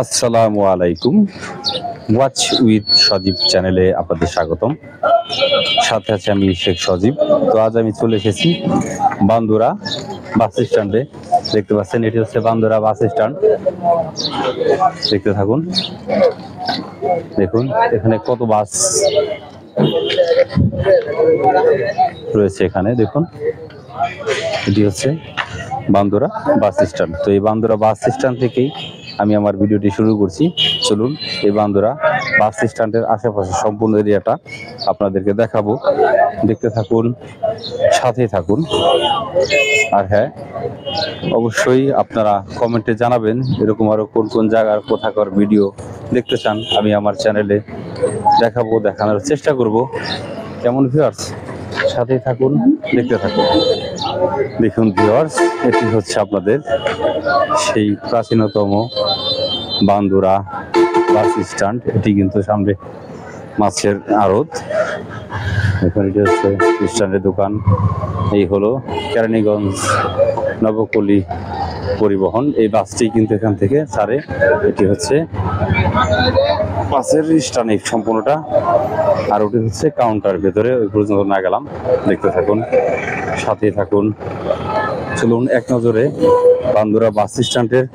আসসালামু আলাইকুম। Watch with সজীব চ্যানেলে আপনাদের স্বাগতম। সাথে আছে আমি শেখ সজীব। তো আজ আমি চলে এসেছি বান্দুরা বাস স্ট্যান্ডে। দেখতে পাচ্ছেন এটি হচ্ছে বান্দুরা বাস স্ট্যান্ড। দেখতে থাকুন। দেখুন এখানে কত বাস রয়েছে। এখানে দেখুন এটি হচ্ছে বান্দুরা বাস স্ট্যান্ড। তো এই বান্দুরা বাস স্ট্যান্ড থেকেই আমি আমার ভিডিওটি শুরু করছি। চলুন এই বান্দুরা বাস স্ট্যান্ডের আশেপাশে সম্পূর্ণ এরিয়াটা আপনাদেরকে দেখাবো। দেখতে থাকুন, সাথেই থাকুন। আর হ্যাঁ, অবশ্যই আপনারা কমেন্টে জানাবেন এরকম আরো কোন কোন জায়গার কোথাকার ভিডিও দেখতে চান আমি আমার চ্যানেলে দেখাবো, দেখানোর চেষ্টা করব। কেমন ভিউয়ার্স, সাথেই থাকুন, দেখতে থাকুন। দেখুন ভিউয়ার্স, এটি হচ্ছে আপনাদের সেই প্রাচীনতম বান্দুরা বাস স্ট্যান্ড। এটি কিন্তু সামনে মাছের আড়ত। এখানে এটি হচ্ছে স্ট্যান্ডের দোকান। এই হলো কেরানীগঞ্জ নবকলি পরিবহন। এই বাসটি কিন্তু এখান থেকে ছাড়ে। এটি হচ্ছে বাসের স্ট্যান্ড সম্পূর্ণটা। আর ওটি হচ্ছে কাউন্টার, ভেতরে ওই পর্যন্ত না গেলাম। দেখতে থাকুন, সাথে থাকুন। চলুন এক নজরে বান্দুরা বাস স্ট্যান্ডের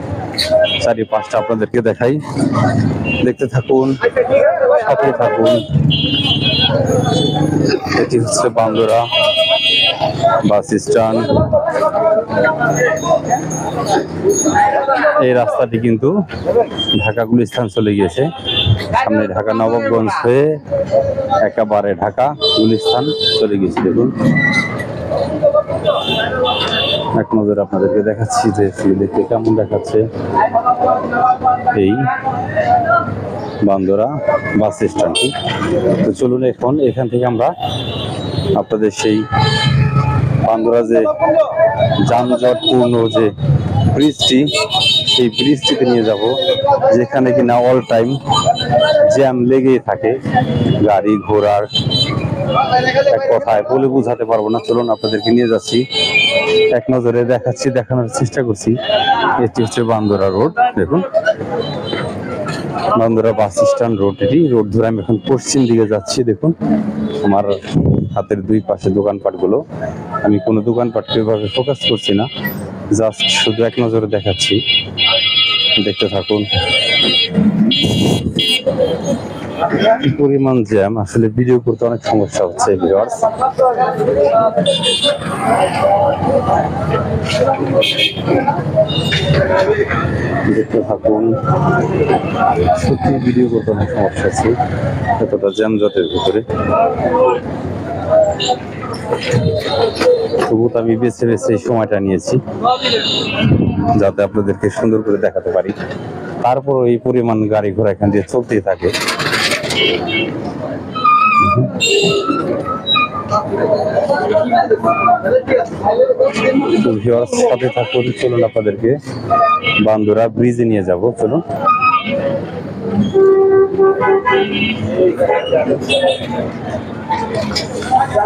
চারিপাশটা আপনাদেরকে দেখাই। দেখতে থাকুন, সাথে থাকুন। এটি হচ্ছে বান্দুরা বাস স্ট্যান্ড। এই রাস্তাটি কিন্তু ঢাকা গুলিস্তান চলে গিয়েছে। সামনে ঢাকা নবাবগঞ্জ হয়ে একেবারে ঢাকা গুলিস্তান চলে গিয়েছে। দেখুন এক নজরে আপনাদেরকে দেখাচ্ছি যে দেখতে কেমন দেখাচ্ছে এই বান্দুরা বাস স্ট্যান্ডটি। তো চলুন এখন এখান থেকে আমরা আপনাদের সেই বান্দুরা যে যানজটপূর্ণ যে ব্রিজটি, সেই ব্রিজটিতে নিয়ে যাব, যেখানে কিনা অল টাইম জ্যাম লেগেই থাকে গাড়ি ঘোড়ার। এক কথায় বলে বোঝাতে পারবো না। চলুন আপনাদেরকে নিয়ে যাচ্ছি, এক নজরে দেখাচ্ছি, দেখানোর চেষ্টা করছি। এটি হচ্ছে বান্দুরা রোড। দেখুন বান্দুরা বাস স্ট্যান্ড রোড। এটি রোড ধরে আমি এখন পশ্চিম দিকে যাচ্ছি। দেখুন আমার হাতের দুই পাশে দোকানপাট গুলো। আমি কোনো দোকানপাটকে এভাবে ফোকাস করছি না, জাস্ট শুধু এক নজরে দেখাচ্ছি। দেখতে থাকুন। কি পরিমাণ জ্যাম, আসলে ভিডিও করতে অনেক সমস্যা হচ্ছে ভিউয়ার্স। দেখতে থাকুন, সত্যি ভিডিও করতে অনেক সমস্যা হচ্ছে এতটা জ্যাম জটের ভিতরে। তবু আমি বেছে বেছে এই সময়টা নিয়েছি যাতে আপনাদেরকে সুন্দর করে দেখাতে পারি। তারপর এই পরিমাণ গাড়ি ঘোড়া এখান দিয়ে চলতেই থাকে। সাথে থাকুন, চলুন আপনাদেরকে বান্দুরা ব্রিজে নিয়ে যাব। চলুন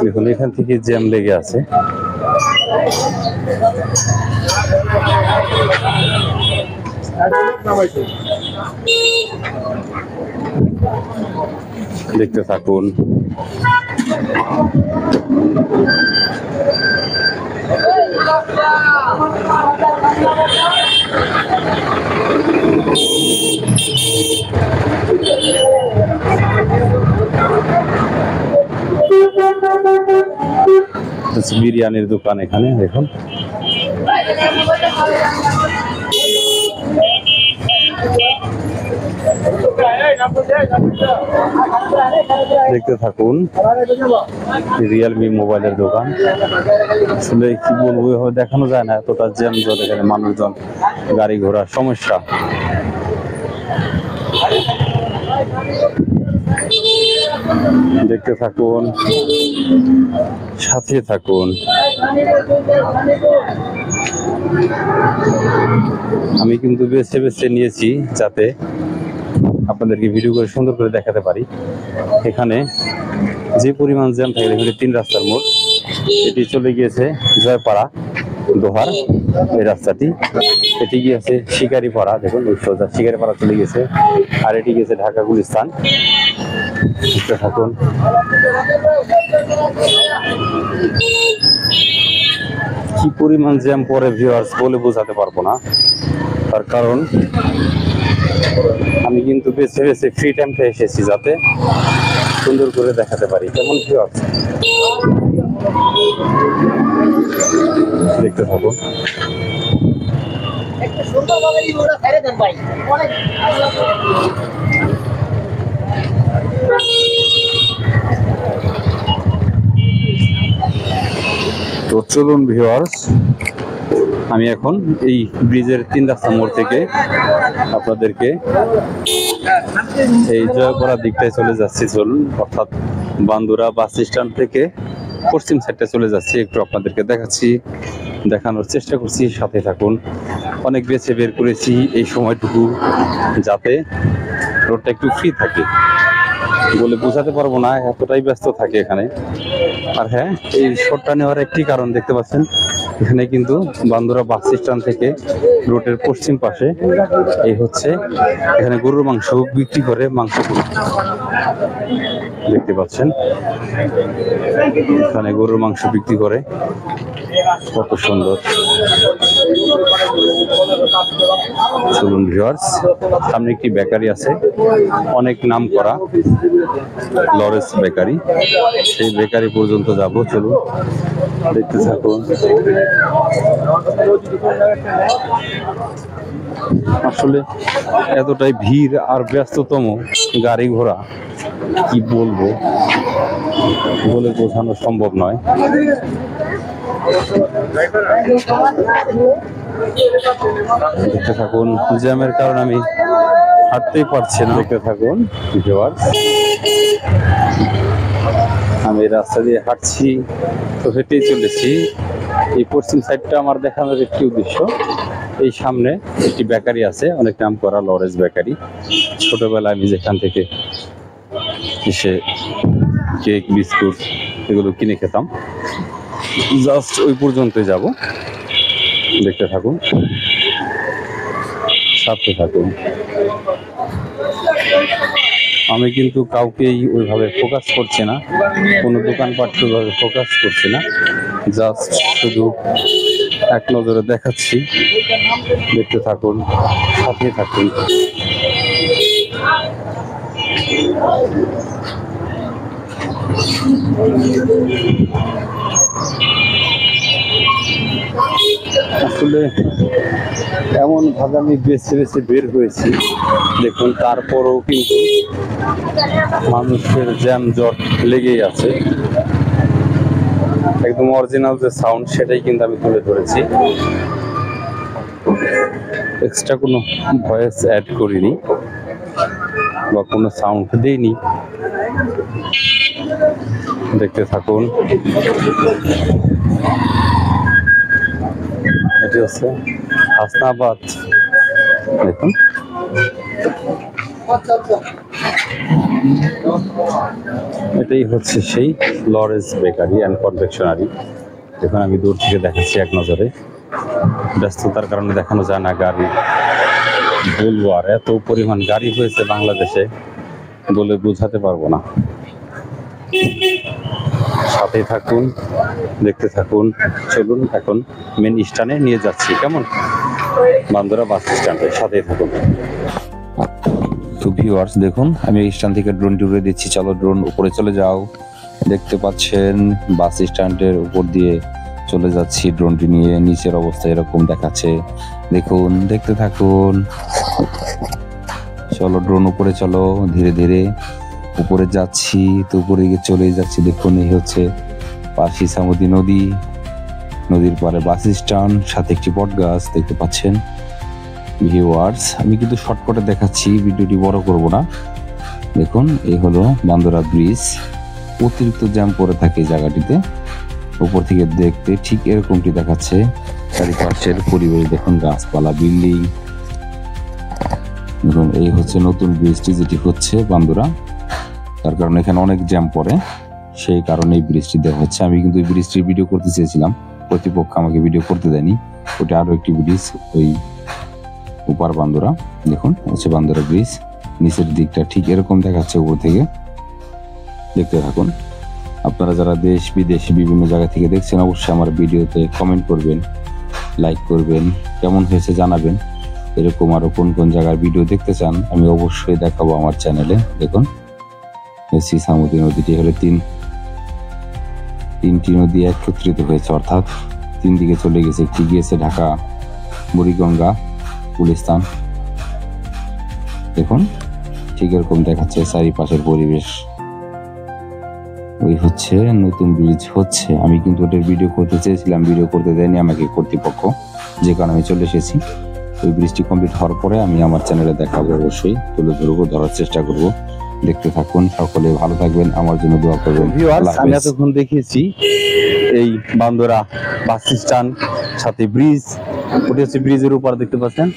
দেখুন এখান থেকে জ্যাম লেগে আছে। দেখতে থাকুন। বিরিয়ানির দোকান এখানে দেখুন। দেখতে থাকুন, রিয়েলমি মোবাইলের দোকান। আসলে কি বলবো, দেখানো যায় না, এতটা জ্যাম জট এখানে, মানুষজন গাড়ি ঘোড়ার সমস্যা। দেখতে থাকুন, সাথে থাকুন। আমি কিন্তু বেছে বেছে নিয়েছি যাতে আপনাদেরকে ভিডিও করে সুন্দর করে দেখাতে পারি। এখানে যে পরিমাণ জ্যাম থাকে, এখানে 3 রাস্তার মোড়। এটি চলে গিয়েছে জয়পাড়া। দোহার এই রাস্তাটি। এটি গিয়েছে শিকারিপাড়া, দেখুন সোজা শিকারিপাড়া চলে গেছে। আর এটি গেছে ঢাকা গুলিস্তান। থাকুন কি পরিমাণ জ্যাম পরে ভিউয়ার্স বলে বোঝাতে পারবো না। তার কারণ আমি কিন্তু বেছে বেছে ফ্রি টাইমটা এসেছি যাতে সুন্দর করে দেখাতে পারি। কেমন ভিউয়ার্স দেখতে থাকুন। তো চলুন ভিউয়ার্স, আমি এখন এই ব্রিজের 3 রাস্তা মোড় থেকে আপনাদেরকে এই জয়পুরা দিকটায় চলে যাচ্ছি। চলুন, অর্থাৎ বান্দুরা বাস স্ট্যান্ড থেকে পশ্চিম সাইডটা চলে যাচ্ছি। একটু আপনাদেরকে দেখানোর চেষ্টা করছি, সাথে থাকুন। অনেক বেছে বের করেছি এই সময়টুকু যাতে রোডটা একটু ফ্রি থাকে, বলে বোঝাতে পারবো না, এতটাই ব্যস্ত থাকে এখানে। আর হ্যাঁ, এই শটটা নেওয়ার একটি কারণ দেখতে পাচ্ছেন, এখানে কিন্তু বান্দুরা বাস স্ট্যান্ড থেকে রোডের পশ্চিম পাশে এই হচ্ছে এখানে গরুর মাংস বিক্রি করে, মাংস দেখতে পাচ্ছেন এখানে গরুর মাংস বিক্রি করে। কত সুন্দর। চলুন ভিউয়ার্স, সামনে একটি বেকারি আছে, অনেক নাম করা লরেন্স বেকারি। সেই বেকারি পর্যন্ত যাব, চলুন দেখতে থাকুন। আসলে এতটাই ভিড় আর ব্যস্ততম গাড়ি ঘোড়া, কি বলবো, বলে বোঝানো সম্ভব নয়। দেখতে থাকুন, জ্যামের কারণে আমি হাঁটতেই পারছি না। দেখতে থাকুন ভিউয়ার্স, আমি রাস্তা দিয়ে হাঁটছি, তো হেঁটেই চলেছি। এই পশ্চিম সাইডটা আমার দেখানোর একটি উদ্দেশ্য, এই সামনে একটি বেকারি আছে, অনেক নাম করা লরেন্স বেকারি। ছোটবেলায় আমি যেখান থেকে এসে কেক বিস্কুট এগুলো কিনে খেতাম। জাস্ট ওই পর্যন্তই যাব, দেখতে থাকুন, সাথে থাকুন। আমি কিন্তু কাউকেই ওইভাবে ফোকাস করছি না, কোনো দোকানপাট ওইভাবে ফোকাস করছি না, জাস্ট শুধু এক নজরে দেখাচ্ছি। দেখতে থাকুন, সাথে থাকুন। আসলে এমন ভাবে আমি বেছে বেছে বের হয়েছি, দেখুন, তারপরেও কিন্তু মানুষের জ্যাম জট লেগেই আছে। একদম অরিজিনাল যে সাউন্ড সেটাই কিন্তু আমি তুলে ধরেছি, এক্সট্রা কোনো ভয়েস অ্যাড করিনি বা কোনো সাউন্ড দেইনি। দেখতে থাকুন। এটি হচ্ছে হাসনাবাদ, দেখুন। এটাই হচ্ছে সেই লরেন্স বেকারি অ্যান্ড কনফেকশনারি। এখন আমি দূর থেকে দেখাচ্ছি এক নজরে, ব্যস্ততার কারণে দেখানো যায় না গাড়ি, বলবো আর এত পরিমাণ গাড়ি হয়েছে বাংলাদেশে, বলে বোঝাতে পারবো না। সাথেই থাকুন, দেখতে থাকুন। চলুন এখন মেন স্ট্যান্ডে নিয়ে যাচ্ছি, কেমন, বান্দুরা বাস স্ট্যান্ডে, সাথেই থাকুন। তো ভিউয়ার্স দেখুন, আমি এই স্ট্যান্ড থেকে ড্রোনটি উড়ে দিচ্ছি। চলো ড্রোন উপরে চলে যাও। দেখতে পাচ্ছেন বাস স্ট্যান্ডের উপর দিয়ে চলে যাচ্ছি ড্রোনটি নিয়ে। নিচের অবস্থা এরকম দেখাচ্ছে, দেখুন, দেখতে থাকুন। চলো ড্রোন উপরে চলো, ধীরে ধীরে উপরে যাচ্ছি। তো উপরে গিয়ে চলে যাচ্ছি, দেখুন এই হচ্ছে পার্সি সামুদ্রী নদী, নদীর পারে বাস স্ট্যান্ড, সাথে একটি বট গাছ দেখতে পাচ্ছেন। ভিউয়ার্স আমি কিন্তু শর্টকাটে দেখাচ্ছি, ভিডিওটি বড় করব না। দেখুন এই হলো বান্দুরা ব্রিজ, অতিরিক্ত জ্যাম পড়ে থাকে এই জায়গাটিতে। উপর থেকে দেখতে ঠিক এরকমটি দেখাচ্ছে, চারিপাশের পরিবেশ দেখুন, গাছপালা, বিল্ডিং। দেখুন এই হচ্ছে নতুন ব্রিজটি, যেটি হচ্ছে বান্দুরা, তার কারণে এখানে অনেক জ্যাম পড়ে, সেই কারণে এই ব্রিজটি দেওয়া হচ্ছে। আমি কিন্তু এই ব্রিজটির ভিডিও করতে চেয়েছিলাম, কর্তৃপক্ষ আমাকে ভিডিও করতে দেয়নি। ওটা আরো একটি ব্রিজ, ওই উপার বান্দরা, দেখুন হচ্ছে বান্দরা ব্রিজ। নিচের দিকটা ঠিক এরকম দেখাচ্ছে উপর থেকে, দেখতে থাকুন। আপনারা যারা দেশ বিদেশ বিভিন্ন জায়গা থেকে দেখছেন অবশ্যই আমার ভিডিওতে কমেন্ট করবেন, লাইক করবেন, কেমন হয়েছে জানাবেন। এরকম আরো কোন কোন জায়গার ভিডিও দেখতে চান আমি অবশ্যই দেখাবো আমার চ্যানেলে। দেখুন সিসামতি নদীটি হলো তিনটি নদী একত্রিত হয়েছে, অর্থাৎ তিন দিকে চলে গেছে। একটি গিয়েছে ঢাকা বুড়িগঙ্গা গুলিস্তান, দেখুন ঠিক এরকম দেখাচ্ছে চারিপাশের পরিবেশ। ওই হচ্ছে নতুন ব্রিজ হচ্ছে। আমি কিন্তু ওটার ভিডিও করতে চেয়েছিলাম, ভিডিও করতে দেয়নি আমাকে কর্তৃপক্ষ, যে কারণে আমি চলে এসেছি। ওই ব্রিজটি কমপ্লিট হওয়ার পরে আমি আমার চ্যানেলে দেখাবো, অবশ্যই তুলে ধরবো, ধরার চেষ্টা করব। দেখতে থাকুন, সকলে ভালো থাকবেন, আমার জন্য দোয়া করবেন। আমি এতক্ষণ দেখিয়েছি এই বান্দরা বাস স্ট্যান্ড সাথে ব্রিজ, ওটি হচ্ছে ব্রিজের উপর দেখতে পাচ্ছেন।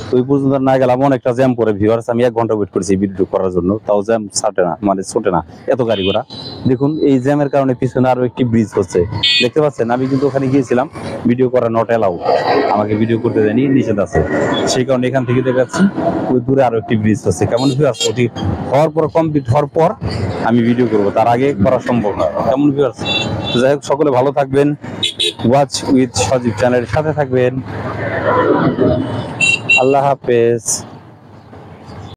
তো ওই পর্যন্ত না গেলাম, অনেকটা জ্যাম পরে ভিউয়ার্স। আমি 1 ঘন্টা ওয়েট করেছি ভিডিও করার জন্য, তাও জ্যাম ছাটে না, মানে ছোটে না, এত গাড়ি ঘোড়া। দেখুন এই জ্যামের কারণে পিছনে আরো একটি ব্রিজ হচ্ছে, দেখতে পাচ্ছেন। আমি কিন্তু ওখানে গিয়েছিলাম, ভিডিও করা নট অ্যালাউ, আমাকে ভিডিও করতে দেয়নি, নিষেধ আছে। সেই কারণে এখান থেকে দেখাচ্ছি ওই দূরে আরো একটি ব্রিজ হচ্ছে। কেমন ভিউয়ার্স, ওটি হওয়ার পর, কমপ্লিট হওয়ার পর আমি ভিডিও করব, তার আগে করা সম্ভব না। কেমন ভিউয়ার্স, যাই হোক সকলে ভালো থাকবেন, ওয়াচ উইথ সজীব চ্যানেলের সাথে থাকবেন। আল্লাহ হাফেজ।